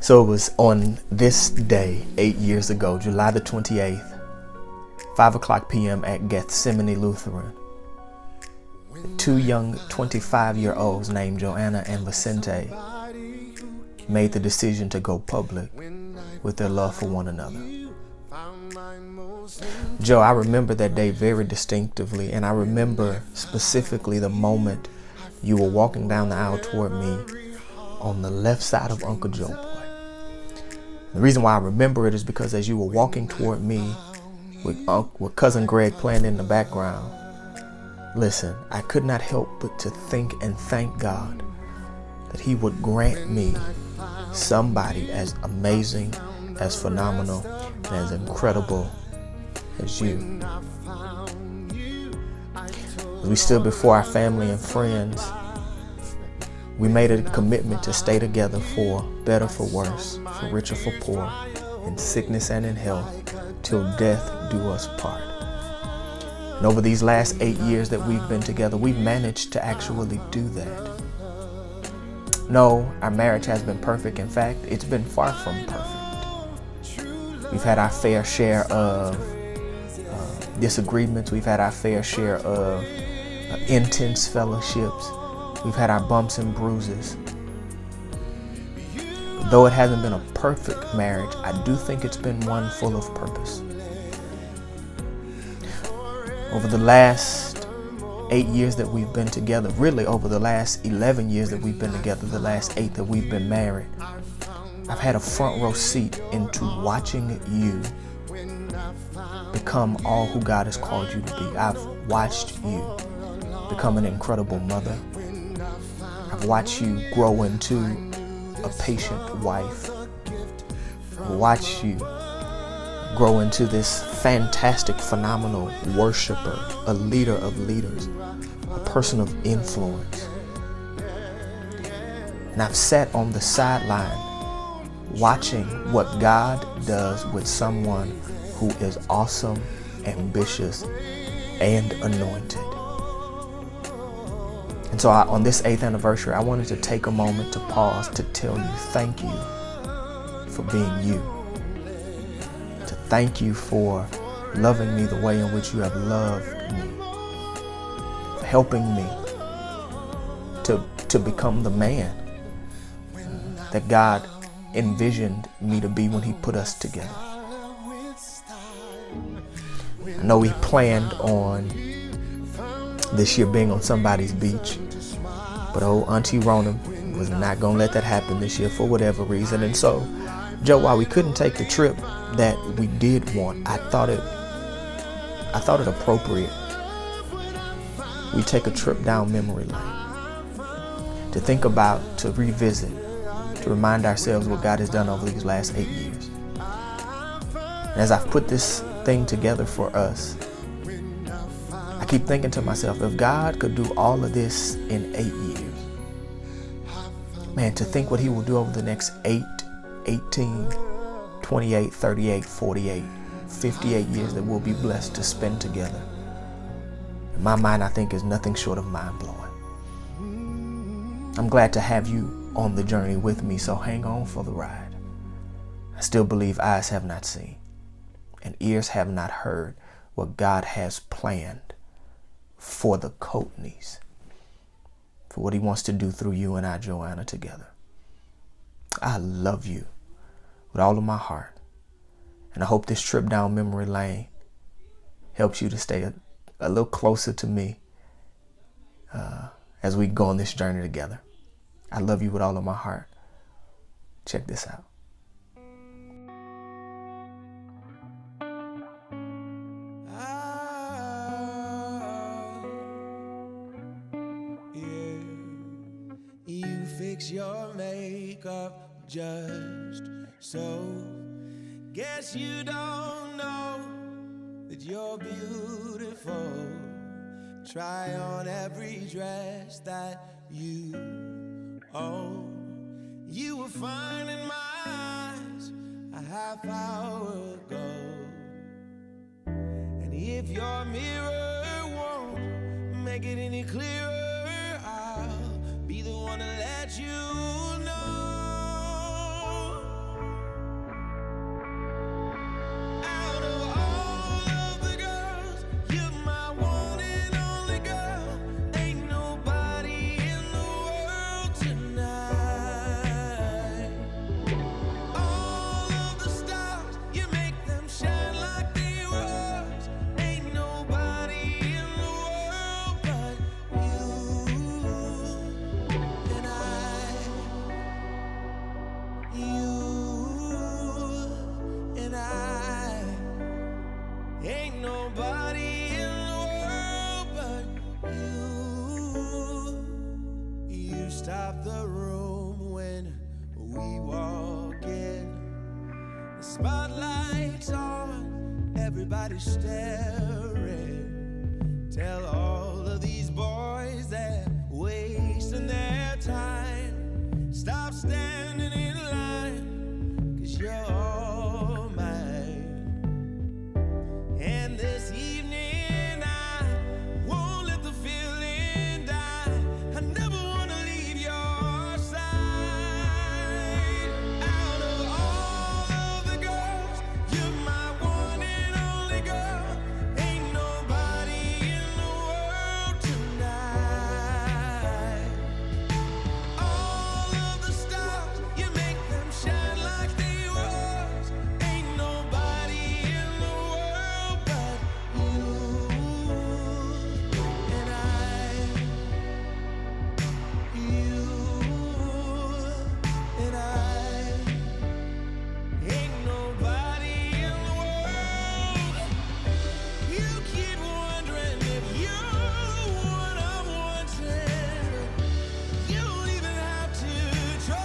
So it was on this day 8 years ago, July the 28th, 5:00 p.m. at Gethsemane Lutheran. Two young 25-year-olds named Joanna and Vicente made the decision to go public with their love for one another. Joe, I remember that day very distinctively, and I remember specifically the moment you were walking down the aisle toward me on the left side of Uncle Joe Boy. The reason why I remember it is because as you were walking toward me with Cousin Greg playing in the background, listen, I could not help but to think and thank God that He would grant me somebody as amazing, as phenomenal, and as incredible as you. As we stood before our family and friends, we made a commitment to stay together for better, for worse, for richer, for poor, in sickness and in health, till death do us part. And over these last 8 years that we've been together, we've managed to actually do that. No, our marriage has been perfect. In fact, it's been far from perfect. We've had our fair share of disagreements. We've had our fair share of intense fellowships. We've had our bumps and bruises. Though it hasn't been a perfect marriage, I do think it's been one full of purpose. Over the last 8 years that we've been together, really over the last 11 years that we've been together, the last 8 that we've been married, I've had a front row seat into watching you become all who God has called you to be. I've watched you become an incredible mother. I've watched you grow into a patient wife. I've watched you grow into this fantastic, phenomenal worshiper, a leader of leaders, a person of influence. And I've sat on the sideline watching what God does with someone who is awesome, ambitious, and anointed. And so on this 8th anniversary, I wanted to take a moment to pause to tell you thank you for being you. To thank you for loving me the way in which you have loved me. For helping me to become the man that God envisioned me to be when He put us together. I know we planned on this year being on somebody's beach, but old Auntie Rona was not going to let that happen this year for whatever reason. And so, Joe, while we couldn't take the trip that we did want, I thought it appropriate we take a trip down memory lane to think about, to revisit, to remind ourselves what God has done over these last 8 years. And as I've put this thing together for us, I keep thinking to myself, if God could do all of this in 8 years, man, to think what He will do over the next 8, 18, 28, 38, 48, 58 years that we'll be blessed to spend together. In my mind, I think is nothing short of mind-blowing. I'm glad to have you on the journey with me, so hang on for the ride. I still believe eyes have not seen and ears have not heard what God has planned for the Coatneys, for what He wants to do through you and I, Joanna, together. I love you with all of my heart, and I hope this trip down memory lane helps you to stay a little closer to me as we go on this journey together. I love you with all of my heart. Check this out. You fix your makeup just so. Guess you don't know that you're beautiful. Try on every dress that you own. You were fine in my eyes a half hour ago. And if your mirror won't make it any clearer, I'll be the one to let you know. of the room when we walk in. The spotlight's on, everybody's staring. Tell all of these boys that wasting their time, stop standing in line, 'cause you're all mine. And this evening I won't let the feeling die. I never wanna leave your side. Out of all of the girls, you're my one and only girl. Ain't nobody in the world tonight. All of the stars, you make them shine like they was. Ain't nobody in the world but you and I. You and I. Ain't nobody in the world. You keep wondering if you're what I'm wanting. You don't even have to try.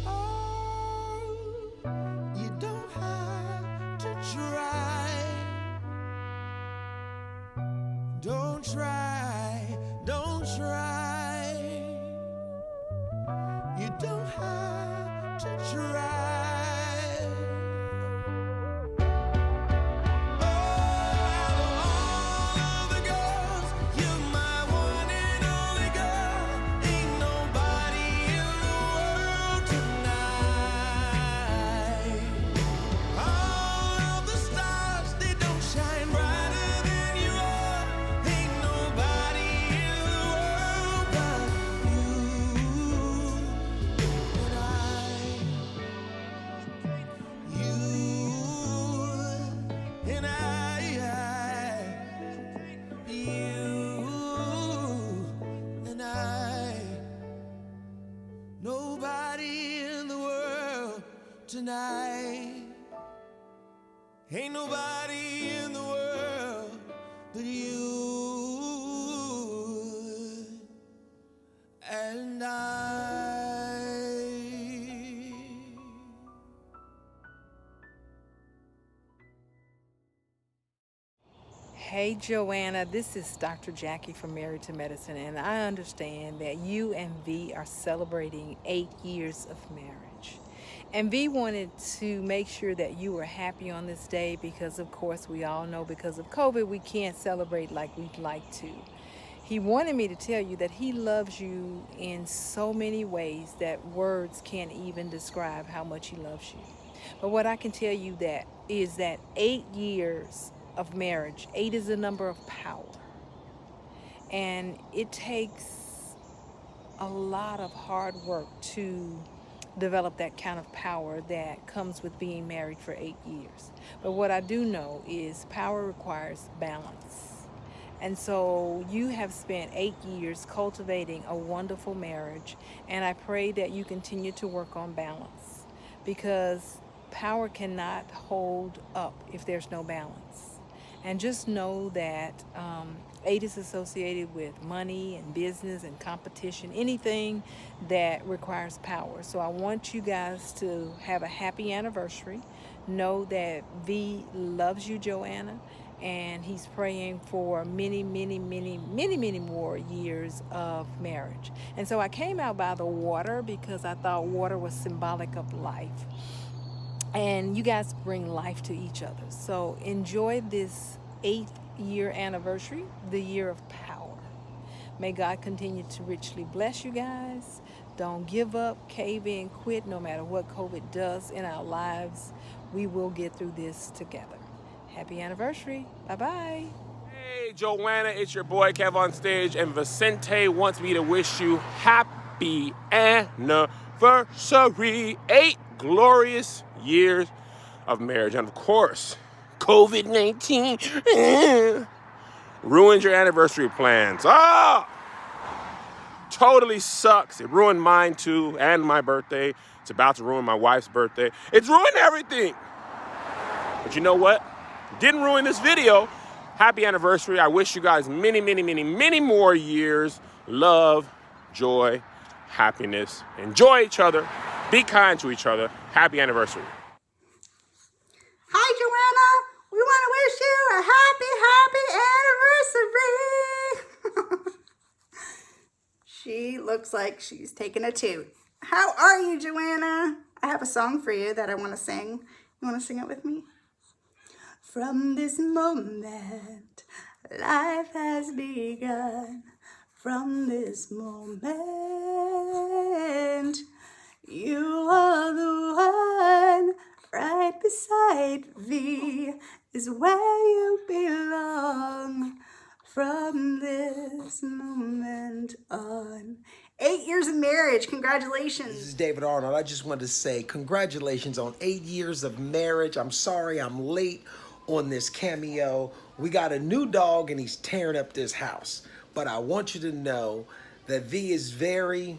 Oh, you don't have to try. Don't try, don't try. You don't have to try. Oh, out of all of the girls, you're my one and only girl. Ain't nobody in the world tonight. All of the stars, they don't shine brighter than you are. Ain't nobody in the world but you and I. You and I. You and I. Nobody in the world tonight. Ain't nobody in the world but you and I. Hey Joanna, this is Dr. Jackie from Married to Medicine, and I understand that you and V are celebrating 8 years of marriage. And V wanted to make sure that you were happy on this day because, of course, we all know because of COVID, we can't celebrate like we'd like to. He wanted me to tell you that he loves you in so many ways that words can't even describe how much he loves you. But what I can tell you that is that 8 years of marriage, 8 is a number of power. And it takes a lot of hard work to develop that kind of power that comes with being married for 8 years. But what I do know is power requires balance. And so you have spent 8 years cultivating a wonderful marriage, and I pray that you continue to work on balance, because power cannot hold up if there's no balance. And just know that 8 is associated with money and business and competition, anything that requires power. So I want you guys to have a happy anniversary. Know that V loves you, Joanna, and he's praying for many, many, many, many, many more years of marriage. And so I came out by the water because I thought water was symbolic of life. And you guys bring life to each other. So enjoy this 8th year anniversary, the year of power. May God continue to richly bless you guys. Don't give up, cave in, quit, no matter what COVID does in our lives. We will get through this together. Happy anniversary. Bye-bye. Hey, Joanna, it's your boy Kev on stage, and Vicente wants me to wish you happy anniversary. 8 glorious years of marriage. And of course, COVID-19 ruined your anniversary plans. Totally sucks. It ruined mine too, and my birthday. It's about to ruin my wife's birthday. It's ruined everything. But you know what? Didn't ruin this video, Happy anniversary. I wish you guys many, many, many, many more years. Love, joy, happiness. Enjoy each other. Be kind to each other. Happy anniversary. Hi, Joanna. We want to wish you a happy, happy anniversary. She looks like she's taking a toot. How are you, Joanna? I have a song for you that I want to sing. You want to sing it with me? From this moment, life has begun. From this moment, you are the one. Right beside me is where you belong. From this moment on. 8 years of marriage. Congratulations. This is David Arnold. I just wanted to say congratulations on 8 years of marriage. I'm sorry I'm late on this cameo. We got a new dog and he's tearing up this house. But I want you to know that V is very,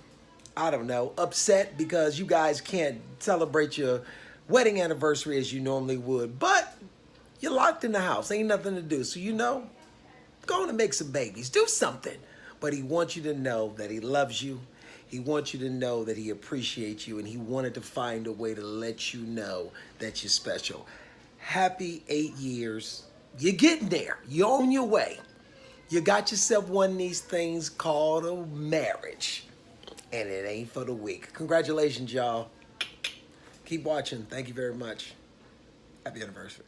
I don't know, upset because you guys can't celebrate your wedding anniversary as you normally would. But you're locked in the house. Ain't nothing to do. So go on and make some babies. Do something. But he wants you to know that he loves you. He wants you to know that he appreciates you. And he wanted to find a way to let you know that you're special. Happy 8 years. You're getting there. You're on your way. You got yourself one of these things called a marriage. And it ain't for the weak. Congratulations, y'all. Keep watching. Thank you very much. Happy anniversary.